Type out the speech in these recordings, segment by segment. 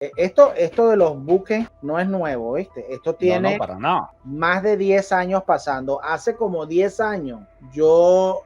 Esto de los buques no es nuevo, ¿viste? Esto tiene para nada. Más de 10 años pasando. Hace como 10 años yo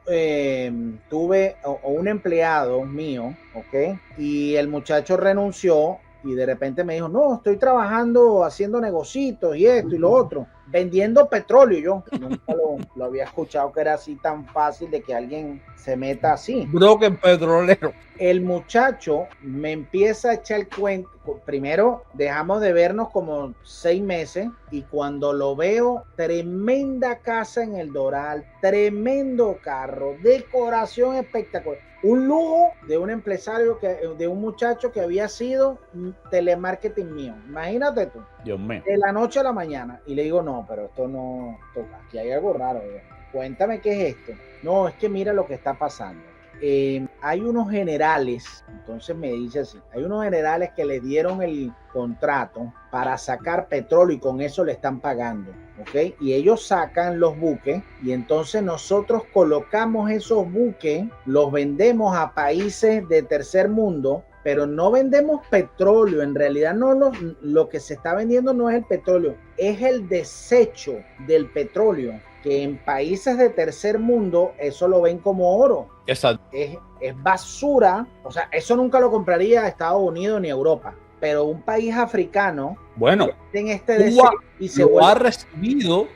tuve un empleado mío, ¿ok? Y el muchacho renunció y de repente me dijo, no, estoy trabajando haciendo negocios y esto y lo otro, vendiendo petróleo. Yo nunca lo había escuchado que era así tan fácil de que alguien se meta así. Broker petrolero. El muchacho me empieza a echar el cuento. Primero dejamos de vernos como 6 meses y cuando lo veo, tremenda casa en el Doral, tremendo carro, decoración espectacular. Un lujo de un empresario, de un muchacho que había sido telemarketing mío. Imagínate tú. Dios mío. De la noche a la mañana. Y le digo, no, pero esto no, aquí hay algo raro. Cuéntame qué es esto. No, es que mira lo que está pasando. Hay unos generales, entonces me dice así, hay unos generales que le dieron el contrato para sacar petróleo y con eso le están pagando, ¿ok? Y ellos sacan los buques y entonces nosotros colocamos esos buques, los vendemos a países de tercer mundo, pero no vendemos petróleo, en realidad no lo que se está vendiendo no es el petróleo, es el desecho del petróleo, que en países de tercer mundo eso lo ven como oro. Exacto. Es basura, o sea, eso nunca lo compraría Estados Unidos ni Europa, pero un país africano, bueno, en este deseo y se lo ha recibido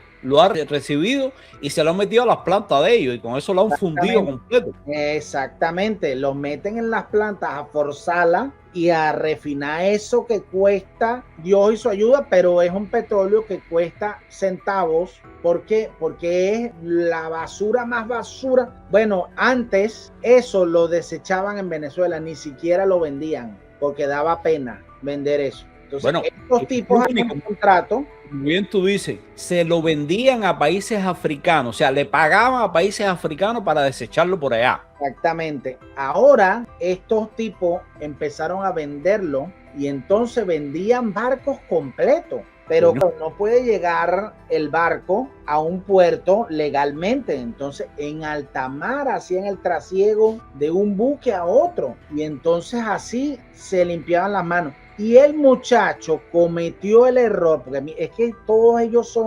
y se lo han metido a las plantas de ellos y con eso lo han fundido completo. Exactamente, lo meten en las plantas a forzarla y a refinar eso que cuesta Dios y su ayuda, pero es un petróleo que cuesta centavos. ¿Por qué? Porque es la basura más basura. Bueno, antes eso lo desechaban en Venezuela, ni siquiera lo vendían porque daba pena vender eso. Entonces, bueno, estos tipos hacen un contrato. Bien tú dices, se lo vendían a países africanos, o sea, le pagaban a países africanos para desecharlo por allá. Exactamente. Ahora estos tipos empezaron a venderlo y entonces vendían barcos completos. Pero no puede llegar el barco a un puerto legalmente. Entonces, en alta mar hacían el trasiego de un buque a otro. Y entonces así se limpiaban las manos. Y el muchacho cometió el error, porque es que todos ellos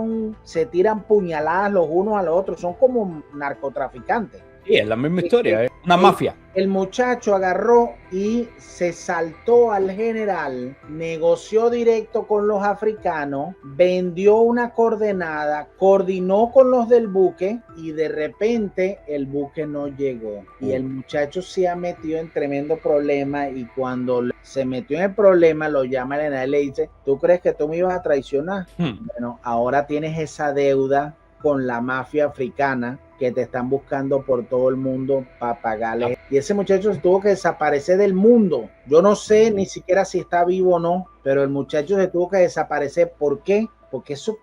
se tiran puñaladas los unos a los otros, son como narcotraficantes. Sí, es la misma historia, es una mafia. El muchacho agarró y se saltó al general, negoció directo con los africanos, vendió una coordenada, coordinó con los del buque y de repente el buque no llegó. Y el muchacho se ha metido en tremendo problema y cuando se metió en el problema lo llama el general y le dice, ¿tú crees que tú me ibas a traicionar? Bueno, ahora tienes esa deuda con la mafia africana que te están buscando por todo el mundo para pagarle. Y ese muchacho se tuvo que desaparecer del mundo. Yo no sé ni siquiera si está vivo o no, pero el muchacho se tuvo que desaparecer. ¿Por qué? Porque eso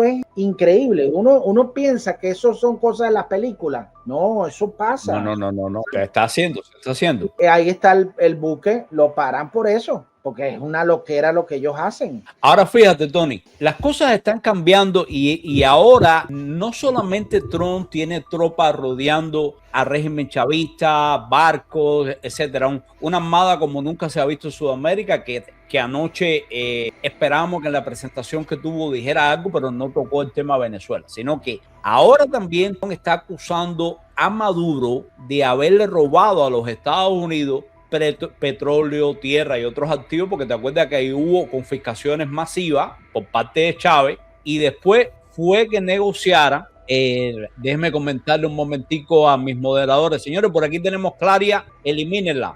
es increíble. Uno piensa que eso son cosas de las películas. No, eso pasa. No. ¿Qué está haciendo? ¿Qué está haciendo? Ahí está el buque, lo paran por eso. Porque es una loquera lo que ellos hacen. Ahora fíjate, Tony, las cosas están cambiando y ahora no solamente Trump tiene tropas rodeando al régimen chavista, barcos, etcétera, una armada como nunca se ha visto en Sudamérica, que anoche esperábamos que en la presentación que tuvo dijera algo, pero no tocó el tema Venezuela, sino que ahora también está acusando a Maduro de haberle robado a los Estados Unidos petróleo, tierra y otros activos, porque te acuerdas que ahí hubo confiscaciones masivas por parte de Chávez y después fue que negociara. Déjenme comentarle un momentico a mis moderadores. Señores, por aquí tenemos Claria, elimínenla.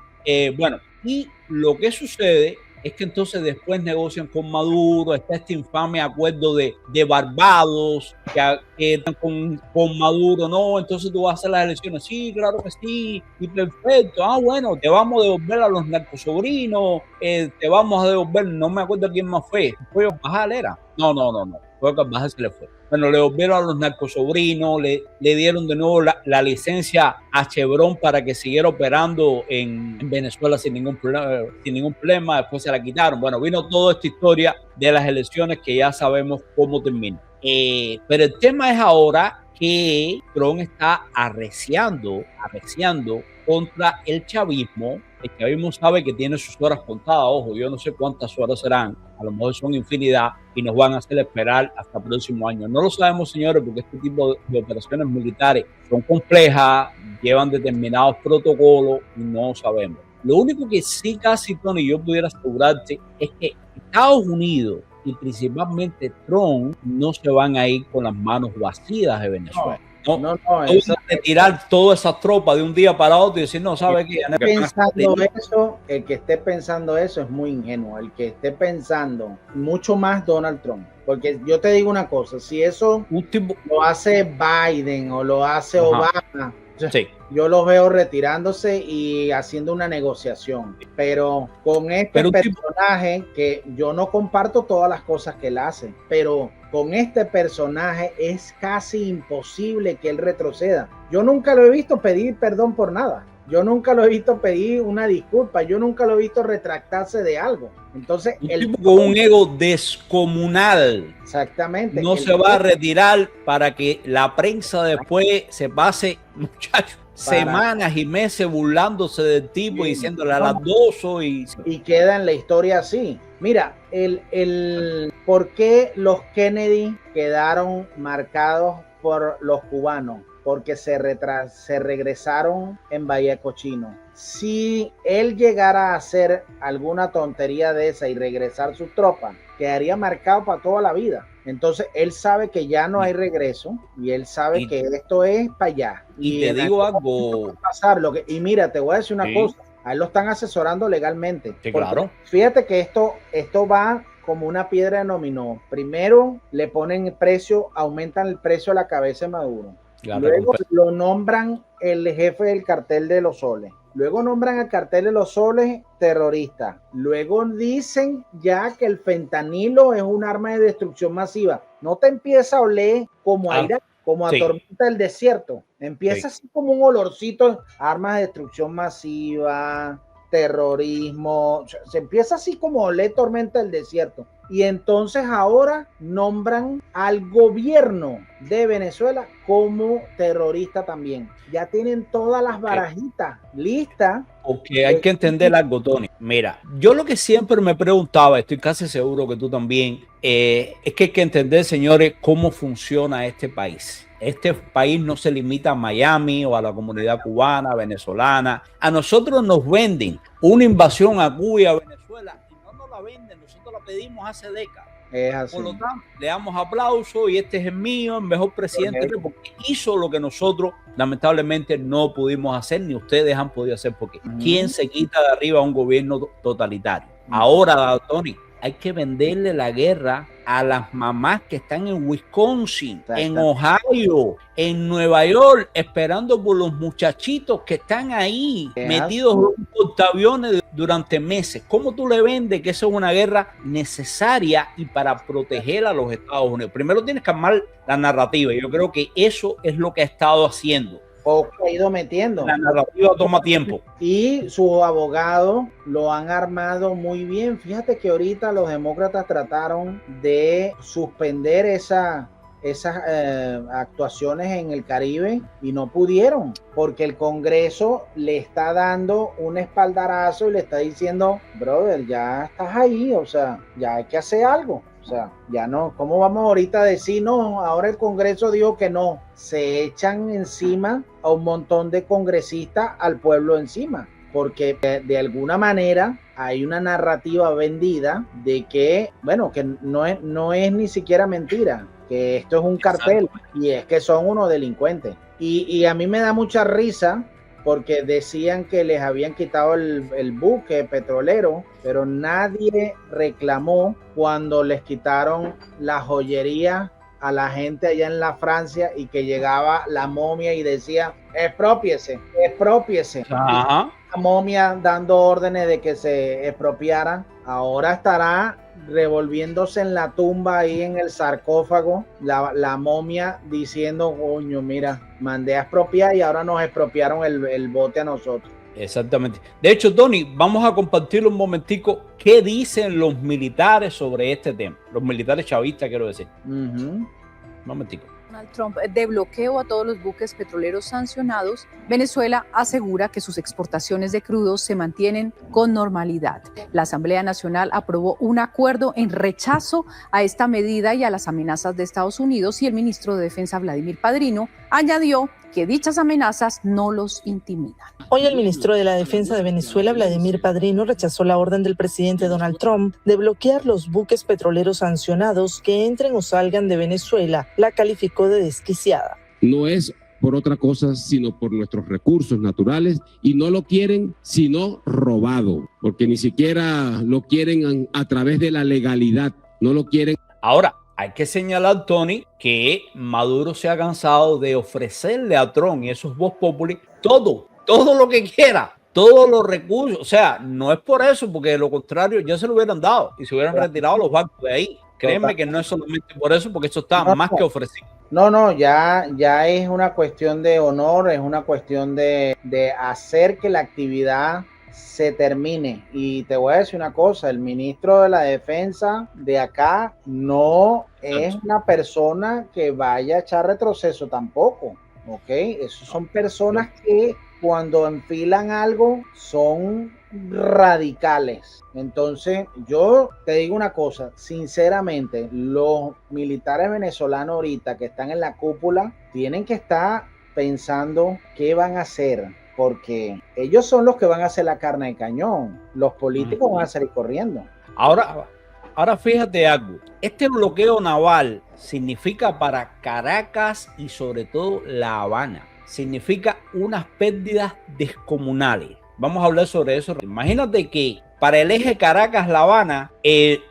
Bueno, y lo que sucede es que entonces después negocian con Maduro, está este infame acuerdo de Barbados, que están con Maduro, no, entonces tú vas a hacer las elecciones, sí, claro que sí, y perfecto, bueno, te vamos a devolver a los narcosobrinos, te vamos a devolver, no me acuerdo quién más fue Carvajal era, no, fue Carvajal, se le fue. Bueno, le devolvieron a los narcosobrinos, le dieron de nuevo la licencia a Chevron para que siguiera operando en Venezuela sin ningún problema, después se la quitaron. Bueno, vino toda esta historia de las elecciones que ya sabemos cómo termina. Pero el tema es ahora que Trump está arreciando contra el chavismo El chavismo sabe que tiene sus horas contadas. Ojo, yo no sé cuántas horas serán. A lo mejor son infinidad y nos van a hacer esperar hasta el próximo año. No lo sabemos, señores, porque este tipo de operaciones militares son complejas, llevan determinados protocolos y no sabemos. Lo único que sí casi, Tony, yo pudiera asegurarte es que Estados Unidos y principalmente Trump no se van a ir con las manos vacías de Venezuela. No retirar todas esas tropas de un día para otro y decir, no, ¿sabe qué? El que esté pensando eso es muy ingenuo. El que esté pensando mucho más Donald Trump. Porque yo te digo una cosa, si eso lo hace Biden o lo hace Obama, sí, yo los veo retirándose y haciendo una negociación. Pero con este personaje, que yo no comparto todas las cosas que él hace, pero con este personaje es casi imposible que él retroceda. Yo nunca lo he visto pedir perdón por nada. Yo nunca lo he visto pedir una disculpa. Yo nunca lo he visto retractarse de algo. Entonces, un tipo con un ego descomunal. Exactamente. No se va a retirar para que la prensa después se pase, muchachos, semanas y meses burlándose del tipo y diciéndole a las dos y queda en la historia así. Mira, ¿por qué los Kennedy quedaron marcados por los cubanos? Porque se regresaron en Bahía Cochino. Si él llegara a hacer alguna tontería de esa y regresar sus tropas, quedaría marcado para toda la vida. Entonces él sabe que ya no hay regreso y él sabe que esto es para allá. Y te digo algo. Y mira, te voy a decir una cosa. A él lo están asesorando legalmente. Sí, claro. Fíjate que esto va como una piedra de dominó. Primero le ponen precio, aumentan el precio a la cabeza de Maduro. Luego lo nombran el jefe del cartel de los soles. Luego nombran al cartel de los soles terrorista. Luego dicen ya que el fentanilo es un arma de destrucción masiva. No te empieza a oler como a tormenta del desierto. Empieza así como un olorcito, armas de destrucción masiva, terrorismo. Se empieza así como a oler tormenta del desierto. Y entonces ahora nombran al gobierno de Venezuela como terrorista también. Ya tienen todas las barajitas listas. Porque hay que entender algo, Tony. Mira, yo lo que siempre me preguntaba, estoy casi seguro que tú también, es que hay que entender, señores, cómo funciona este país. Este país no se limita a Miami o a la comunidad cubana, venezolana. A nosotros nos venden una invasión a Cuba y a Venezuela y no nos la venden. Nosotros la pedimos hace décadas. Es así. Por lo tanto, le damos aplauso y este es el mío, el mejor presidente, porque hizo lo que nosotros lamentablemente no pudimos hacer, ni ustedes han podido hacer, porque ¿quién se quita de arriba a un gobierno totalitario? Ahora, Tony, hay que venderle la guerra a las mamás que están en Wisconsin, en Ohio, en Nueva York, esperando por los muchachitos que están ahí metidos en portaaviones durante meses. ¿Cómo tú le vendes que eso es una guerra necesaria y para proteger a los Estados Unidos? Primero tienes que armar la narrativa. Yo creo que eso es lo que ha estado haciendo. O ha ido metiendo. La narrativa toma tiempo. Y sus abogados lo han armado muy bien. Fíjate que ahorita los demócratas trataron de suspender esas actuaciones en el Caribe y no pudieron, porque el Congreso le está dando un espaldarazo y le está diciendo, brother, ya estás ahí, o sea, ya hay que hacer algo. O sea, ya no, ¿cómo vamos ahorita a decir no? Ahora el Congreso dijo que no. Se echan encima a un montón de congresistas, al pueblo encima, porque de alguna manera hay una narrativa vendida de que, bueno, que no es ni siquiera mentira, que esto es un cartel. Exacto. Y es que son unos delincuentes. Y a mí me da mucha risa porque decían que les habían quitado el buque petrolero, pero nadie reclamó cuando les quitaron la joyería a la gente allá en la Francia y que llegaba la momia y decía, expropiese. Ajá. La momia dando órdenes de que se expropiaran. Ahora estará revolviéndose en la tumba ahí en el sarcófago la momia diciendo, coño, mira, mandé a expropiar y ahora nos expropiaron el bote a nosotros. Exactamente. De hecho, Tony, vamos a compartir un momentico qué dicen los militares sobre este tema. Los militares chavistas, quiero decir. Un momentico. Donald Trump de bloqueo a todos los buques petroleros sancionados, Venezuela asegura que sus exportaciones de crudo se mantienen con normalidad. La Asamblea Nacional aprobó un acuerdo en rechazo a esta medida y a las amenazas de Estados Unidos, y el ministro de Defensa, Vladimir Padrino, añadió que dichas amenazas no los intimidan. Hoy el ministro de la Defensa de Venezuela, Vladimir Padrino, rechazó la orden del presidente Donald Trump de bloquear los buques petroleros sancionados que entren o salgan de Venezuela. La calificó de desquiciada. No es por otra cosa, sino por nuestros recursos naturales, y no lo quieren sino robado, porque ni siquiera lo quieren a través de la legalidad, no lo quieren. Ahora, hay que señalar, Tony, que Maduro se ha cansado de ofrecerle a Trump y esos Vox Populi todo lo que quiera, todos los recursos. O sea, no es por eso, porque de lo contrario ya se lo hubieran dado y se hubieran retirado los bancos de ahí. Créeme que no es solamente por eso, porque eso está más que ofrecido. No, ya es una cuestión de honor, es una cuestión de hacer que la actividad se termine. Y te voy a decir una cosa, el ministro de la Defensa de acá no es una persona que vaya a echar retroceso tampoco, ¿ok? Esos son personas que cuando enfilan algo son radicales. Entonces yo te digo una cosa, sinceramente, los militares venezolanos ahorita que están en la cúpula tienen que estar pensando qué van a hacer, porque ellos son los que van a hacer la carne de cañón. Los políticos van a salir corriendo. Ahora fíjate algo, este bloqueo naval significa para Caracas y sobre todo La Habana, significa unas pérdidas descomunales. Vamos a hablar sobre eso. Imagínate que para el eje Caracas-La Habana,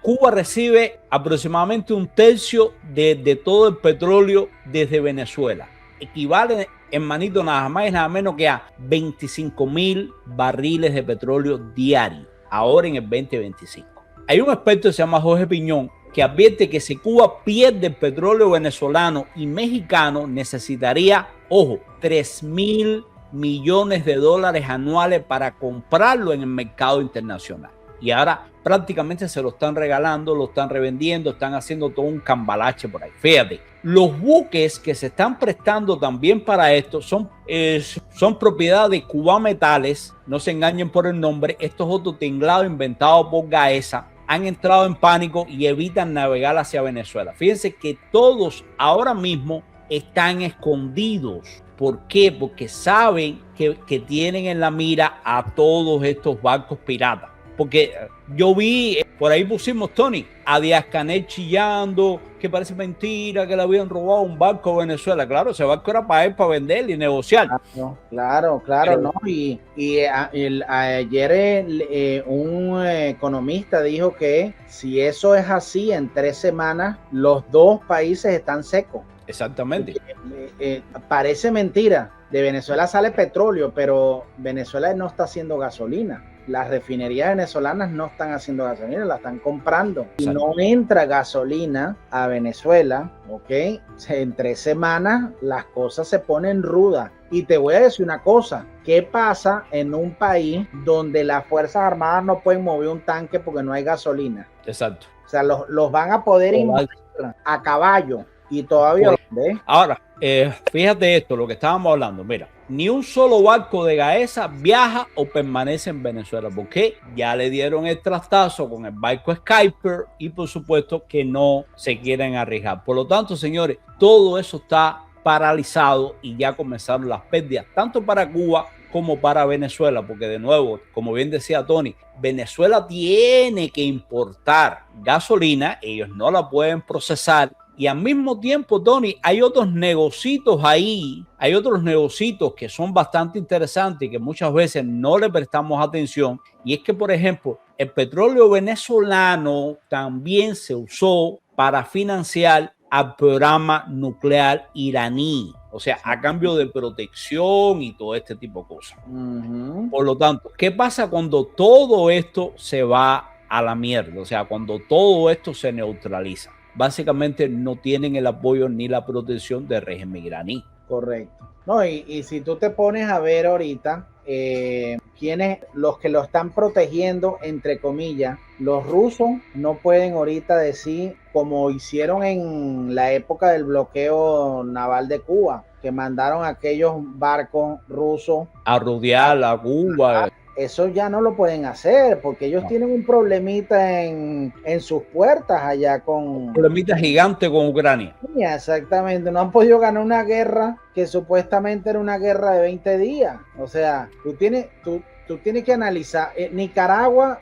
Cuba recibe aproximadamente un tercio de todo el petróleo desde Venezuela. Equivale en manito nada más y nada menos que a 25,000 barriles de petróleo diario, ahora en el 2025. Hay un experto que se llama Jorge Piñón que advierte que si Cuba pierde el petróleo venezolano y mexicano, necesitaría, ojo, 3,000 millones de dólares anuales para comprarlo en el mercado internacional. Y ahora prácticamente se lo están regalando, lo están revendiendo, están haciendo todo un cambalache por ahí. Fíjate, los buques que se están prestando también para esto son propiedad de Cuba Metales. No se engañen por el nombre. Estos otros tinglados inventados por Gaesa han entrado en pánico y evitan navegar hacia Venezuela. Fíjense que todos ahora mismo están escondidos. ¿Por qué? Porque saben que tienen en la mira a todos estos barcos piratas. Porque yo vi, por ahí pusimos, Tony, a Díaz-Canel chillando, que parece mentira, que le habían robado un barco a Venezuela. Claro, ese barco era para él, para vender y negociar. Claro, ¿no? Y ayer un economista dijo que si eso es así, en 3 semanas, los dos países están secos. Exactamente. Parece mentira. De Venezuela sale petróleo, pero Venezuela no está haciendo gasolina. Las refinerías venezolanas no están haciendo gasolina, la están comprando. Y no entra gasolina a Venezuela, ¿ok? En 3 semanas las cosas se ponen rudas. Y te voy a decir una cosa, ¿qué pasa en un país donde las Fuerzas Armadas no pueden mover un tanque porque no hay gasolina? Exacto. O sea, los van a poder invadir a caballo. Y todavía, ¿ves? Ahora, fíjate esto, lo que estábamos hablando. Mira, ni un solo barco de Gaesa viaja o permanece en Venezuela, porque ya le dieron el trastazo con el barco Skyper y por supuesto que no se quieren arriesgar. Por lo tanto, señores, todo eso está paralizado y ya comenzaron las pérdidas, tanto para Cuba como para Venezuela, porque de nuevo, como bien decía Tony, Venezuela tiene que importar gasolina, ellos no la pueden procesar. Y al mismo tiempo, Tony, hay otros negocios ahí, hay otros negocios que son bastante interesantes y que muchas veces no le prestamos atención. Y es que, por ejemplo, el petróleo venezolano también se usó para financiar al programa nuclear iraní. O sea, a cambio de protección y todo este tipo de cosas. Por lo tanto, ¿qué pasa cuando todo esto se va a la mierda? O sea, cuando todo esto se neutraliza. Básicamente no tienen el apoyo ni la protección del régimen iraní. Correcto. No, y si tú te pones a ver ahorita, los que lo están protegiendo, entre comillas, los rusos no pueden ahorita decir, como hicieron en la época del bloqueo naval de Cuba, que mandaron aquellos barcos rusos a rodear a Cuba. Eso ya no lo pueden hacer porque ellos tienen un problemita en sus puertas allá con... Un problemita gigante con Ucrania. Exactamente, no han podido ganar una guerra que supuestamente era una guerra de 20 días. O sea, tú tienes que analizar. Nicaragua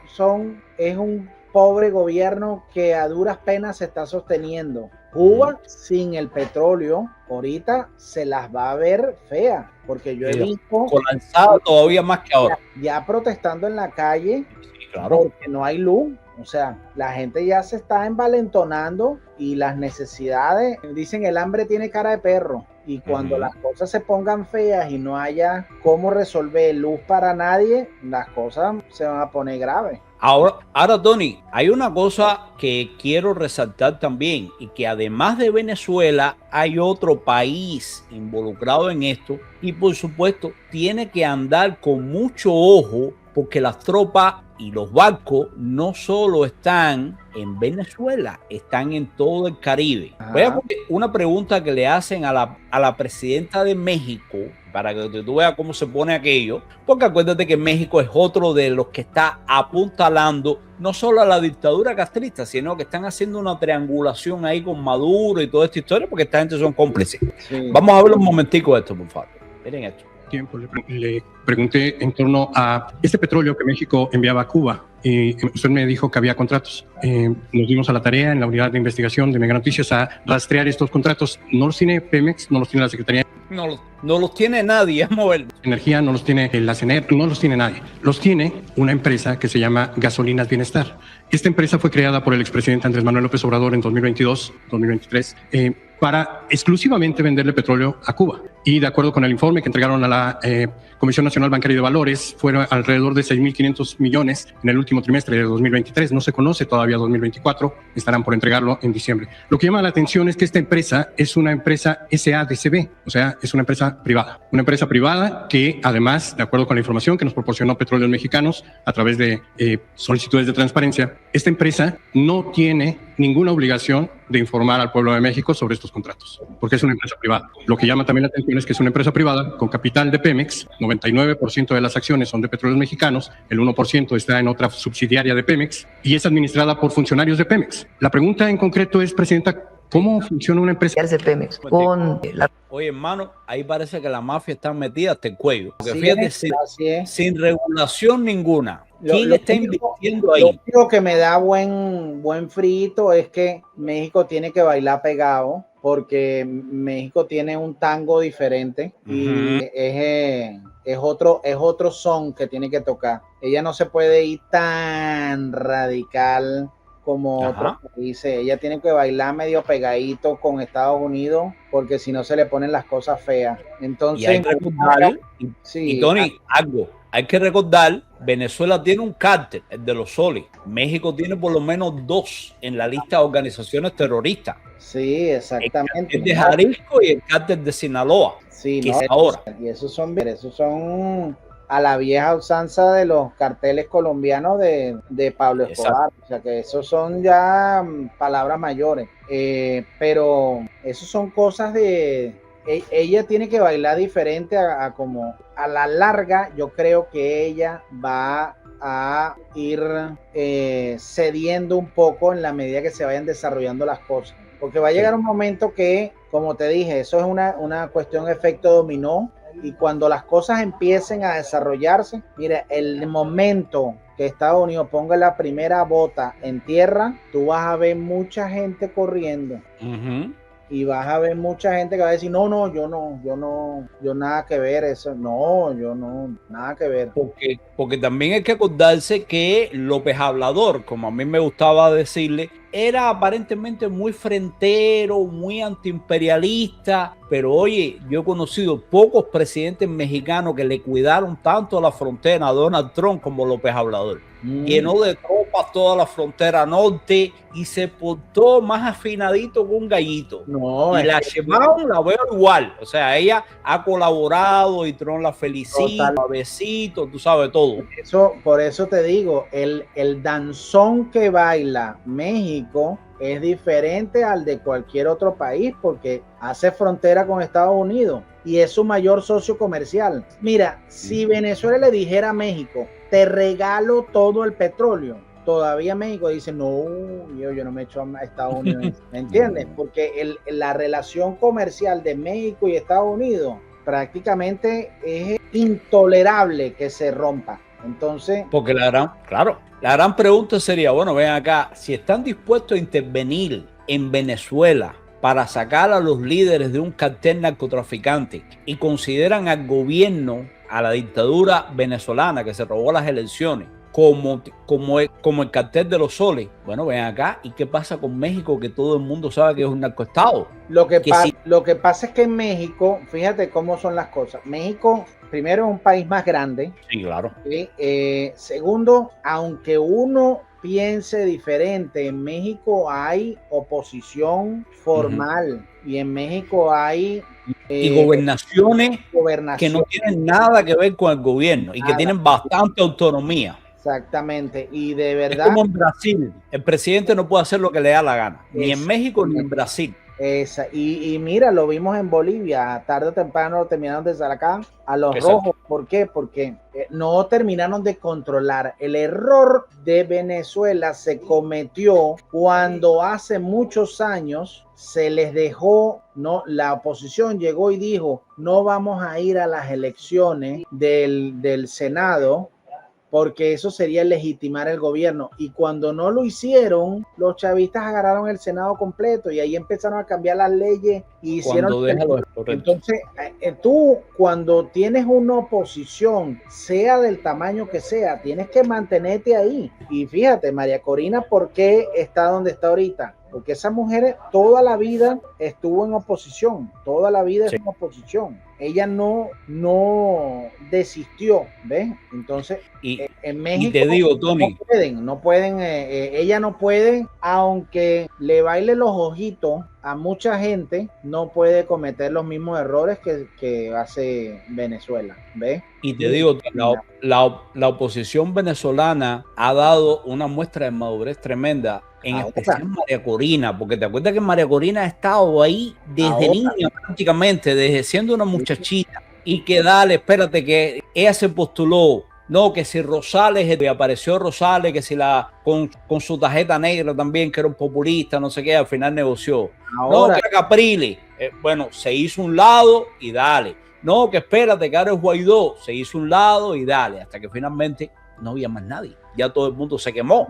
es un pobre gobierno que a duras penas se está sosteniendo. Cuba, sin el petróleo, ahorita se las va a ver feas, porque yo he visto colapsado todavía más que ahora. Ya protestando en la calle, sí, claro, porque no hay luz. O sea, la gente ya se está envalentonando y las necesidades, dicen el hambre tiene cara de perro. Y cuando las cosas se pongan feas y no haya cómo resolver luz para nadie, las cosas se van a poner graves. Ahora, Tony, hay una cosa que quiero resaltar también y que además de Venezuela hay otro país involucrado en esto y por supuesto tiene que andar con mucho ojo porque las tropas y los barcos no solo están en Venezuela, están en todo el Caribe. Voy a poner una pregunta que le hacen a la presidenta de México para que tú veas cómo se pone aquello, porque acuérdate que México es otro de los que está apuntalando no solo a la dictadura castrista, sino que están haciendo una triangulación ahí con Maduro y toda esta historia, porque esta gente son cómplices. Sí. Vamos a ver un momentico de esto, por favor. Miren esto. Tiempo le pregunté en torno a este petróleo que México enviaba a Cuba y usted me dijo que había contratos. Nos dimos a la tarea en la unidad de investigación de Mega Noticias a rastrear estos contratos. No los tiene Pemex, no los tiene la Secretaría. No los tiene nadie, vamos a ver. Energía, no los tiene la CENER, no los tiene nadie. Los tiene una empresa que se llama Gasolinas Bienestar. Esta empresa fue creada por el expresidente Andrés Manuel López Obrador en 2022-2023 para exclusivamente venderle petróleo a Cuba. Y de acuerdo con el informe que entregaron a la Comisión Nacional Bancaria de Valores, fueron alrededor de 6.500 millones en el último trimestre de 2023. No se conoce todavía 2024, estarán por entregarlo en diciembre. Lo que llama la atención es que esta empresa es una empresa SADCB, o sea, es una empresa privada. Una empresa privada que además, de acuerdo con la información que nos proporcionó Petróleos Mexicanos a través de solicitudes de transparencia, esta empresa no tiene ninguna obligación de informar al pueblo de México sobre estos contratos, porque es una empresa privada. Lo que llama también la atención es que es una empresa privada con capital de Pemex, 99% de las acciones son de Petróleos Mexicanos, el 1% está en otra subsidiaria de Pemex y es administrada por funcionarios de Pemex. La pregunta en concreto es, Presidenta, ¿cómo funciona una empresa de Pemex? Oye, hermano, ahí parece que la mafia está metida hasta el cuello. Porque fíjate, sin regulación ninguna. ¿Quién está invirtiendo ahí? Lo único que me da buen frito es que México tiene que bailar pegado, porque México tiene un tango diferente y es otro son que tiene que tocar. Ella no se puede ir tan radical como otros países. Ella tiene que bailar medio pegadito con Estados Unidos, porque si no se le ponen las cosas feas. Entonces, y hay que recordar, y Tony, hay que recordar, Venezuela tiene un cártel, el de los soles. México tiene por lo menos 2 en la lista de organizaciones terroristas. Sí, exactamente. El cártel de Jalisco y el cártel de Sinaloa. Sí, no, ahora. Y esos son a la vieja usanza de los carteles colombianos de Pablo Escobar. O sea que esos son ya palabras mayores. Pero esos son cosas de... Ella tiene que bailar diferente a como a la larga. Yo creo que ella va a ir cediendo un poco en la medida que se vayan desarrollando las cosas, porque va a llegar un momento que, como te dije, eso es una cuestión de efecto dominó, y cuando las cosas empiecen a desarrollarse, mira, el momento que Estados Unidos ponga la primera bota en tierra, tú vas a ver mucha gente corriendo. Y vas a ver mucha gente que va a decir, yo nada que ver eso, yo no, nada que ver. Porque también hay que acordarse que López Hablador, como a mí me gustaba decirle, era aparentemente muy frentero, muy antiimperialista, pero oye, yo he conocido pocos presidentes mexicanos que le cuidaron tanto la frontera a Donald Trump como López Hablador. llenó de tropas toda la frontera norte y se portó más afinadito que un gallito. No, y la Sheinbaum la veo igual. O sea, ella ha colaborado y Trump la felicita, besitos, tú sabes todo. Por eso te digo, el danzón que baila México es diferente al de cualquier otro país porque hace frontera con Estados Unidos y es su mayor socio comercial. Mira, si Venezuela le dijera a México, te regalo todo el petróleo, todavía México dice, no, yo no me echo a Estados Unidos. ¿Me entiendes? Porque la relación comercial de México y Estados Unidos prácticamente es intolerable que se rompa. Entonces, porque la gran pregunta sería, bueno, ven acá, si están dispuestos a intervenir en Venezuela para sacar a los líderes de un cartel narcotraficante y consideran al gobierno, a la dictadura venezolana que se robó las elecciones, como el cartel de los soles, bueno, ven acá, ¿y qué pasa con México, que todo el mundo sabe que es un narcoestado? Lo que pasa es que en México, fíjate cómo son las cosas. México, primero, es un país más grande. Sí, claro. Segundo, aunque uno piense diferente, en México hay oposición formal y en México hay gobernaciones que no tienen nada que ver con el gobierno y que tienen bastante autonomía. Exactamente, y de verdad. Es como en Brasil, el presidente no puede hacer lo que le da la gana, ni en México ni en Brasil. Y mira, lo vimos en Bolivia, tarde o temprano terminaron de sacar a los rojos. ¿Por qué? Porque no terminaron de controlar. El error de Venezuela se cometió cuando hace muchos años se les dejó, no, la oposición llegó y dijo, no vamos a ir a las elecciones del Senado, porque eso sería legitimar el gobierno. Y cuando no lo hicieron, los chavistas agarraron el Senado completo y ahí empezaron a cambiar las leyes y hicieron. Entonces, tú cuando tienes una oposición, sea del tamaño que sea, tienes que mantenerte ahí. Y fíjate, María Corina, ¿por qué está donde está ahorita? Porque esa mujer toda la vida estuvo en oposición, toda la vida es en oposición. Ella no desistió, ¿ves? Entonces, en México y te digo, Tony, no pueden, ella no puede, aunque le baile los ojitos a mucha gente, no puede cometer los mismos errores que hace Venezuela, ¿ves? Y te digo, la oposición venezolana ha dado una muestra de madurez tremenda, en especial María Corina, porque te acuerdas que María Corina ha estado ahí desde niña prácticamente, desde siendo una muchachita, y que dale, espérate, que ella se postuló, no, que si Rosales, apareció Rosales, que si con su tarjeta negra también, que era un populista, no sé qué, al final negoció. No, que era Capriles, bueno, se hizo un lado y dale. No, que espérate, que ahora es Guaidó, se hizo un lado y dale, hasta que finalmente no había más nadie, ya todo el mundo se quemó.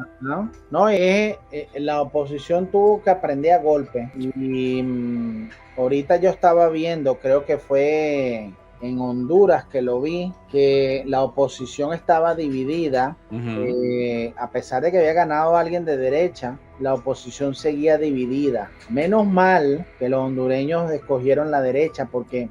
La oposición tuvo que aprender a golpe y ahorita yo estaba viendo, creo que fue en Honduras que lo vi, que la oposición estaba dividida, a pesar de que había ganado alguien de derecha, la oposición seguía dividida. Menos mal que los hondureños escogieron la derecha, porque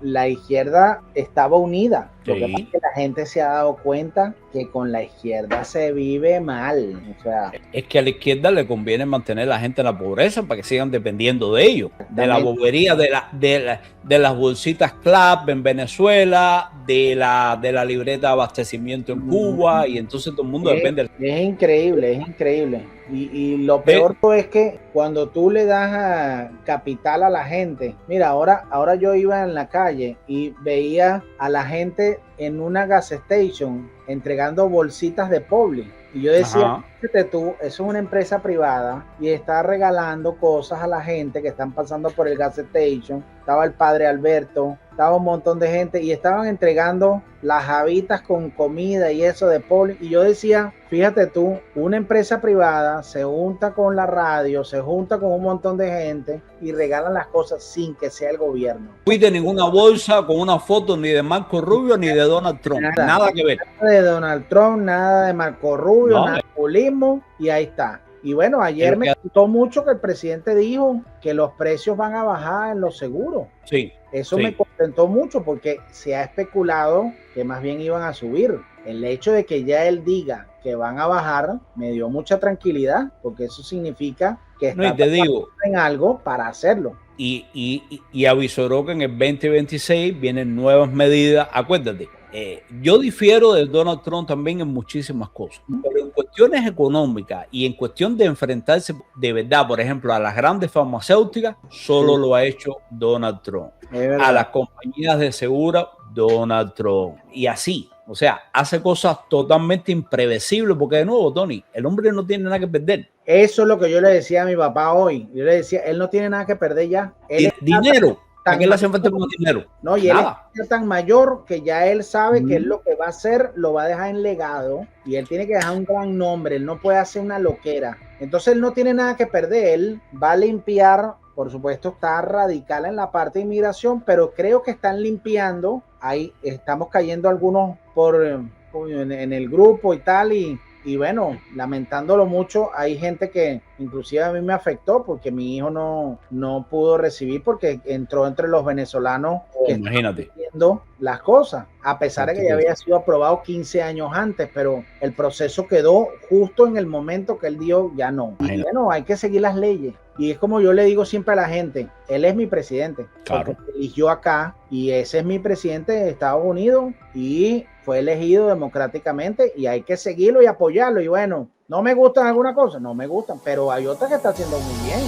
la izquierda estaba unida. Lo que pasa es que la gente se ha dado cuenta que con la izquierda se vive mal. O sea, es que a la izquierda le conviene mantener a la gente en la pobreza para que sigan dependiendo de ellos, de la bobería de las bolsitas CLAP en Venezuela, de la libreta de abastecimiento en Cuba, y entonces todo el mundo depende. Es increíble. Y lo peor es que cuando tú le das capital a la gente, mira, ahora yo iba en la calle y veía a la gente en una gas station entregando bolsitas de Publix. Y yo decía, fíjate tú, eso es una empresa privada y está regalando cosas a la gente que están pasando por el gas station. Estaba el padre Alberto, estaba un montón de gente y estaban entregando las habitas con comida y eso de Publix. Y yo decía, fíjate tú, una empresa privada se junta con la radio, se junta con un montón de gente y regalan las cosas sin que sea el gobierno. No fuiste ninguna bolsa con una foto ni de Marco Rubio ni de Donald Trump. Nada que ver. Nada de Donald Trump, nada de Marco Rubio, nada de populismo, y ahí está. Y bueno, ayer me gustó mucho que el presidente dijo que los precios van a bajar en los seguros. Sí. Eso me contentó mucho porque se ha especulado que más bien iban a subir. el hecho de que ya él diga que van a bajar me dio mucha tranquilidad, porque eso significa que está en algo para hacerlo. Y avisoró que en el 2026 vienen nuevas medidas. Acuérdate, yo difiero de Donald Trump también en muchísimas cosas, pero en cuestiones económicas y en cuestión de enfrentarse de verdad, por ejemplo, a las grandes farmacéuticas, solo lo ha hecho Donald Trump. A las compañías de seguro, Donald Trump. Y así, o sea, hace cosas totalmente imprevisibles, porque de nuevo, Tony, el hombre no tiene nada que perder. Eso es lo que yo le decía a mi papá hoy. Yo le decía, él no tiene nada que perder ya. Él dinero. ¿A qué le hace falta con dinero? No, y nada. Él es tan mayor que ya él sabe que él lo que va a hacer lo va a dejar en legado, y él tiene que dejar un gran nombre. Él no puede hacer una loquera. Entonces él no tiene nada que perder. Él va a limpiar. Por supuesto, está radical en la parte de inmigración, pero creo que están limpiando. Ahí estamos cayendo algunos en el grupo y tal, y bueno, lamentándolo mucho. Hay gente que inclusive a mí me afectó, porque mi hijo no pudo recibir, porque entró entre los venezolanos que están viendo las cosas, a pesar de que ya había sido aprobado 15 años antes, pero el proceso quedó justo en el momento que él dijo ya no. Y bueno, hay que seguir las leyes. Y es como yo le digo siempre a la gente, él es mi presidente, claro, porque eligió acá, y ese es mi presidente de Estados Unidos, y fue elegido democráticamente, y hay que seguirlo y apoyarlo. Y bueno, ¿no me gustan algunas cosas? No me gustan, pero hay otras que está haciendo muy bien.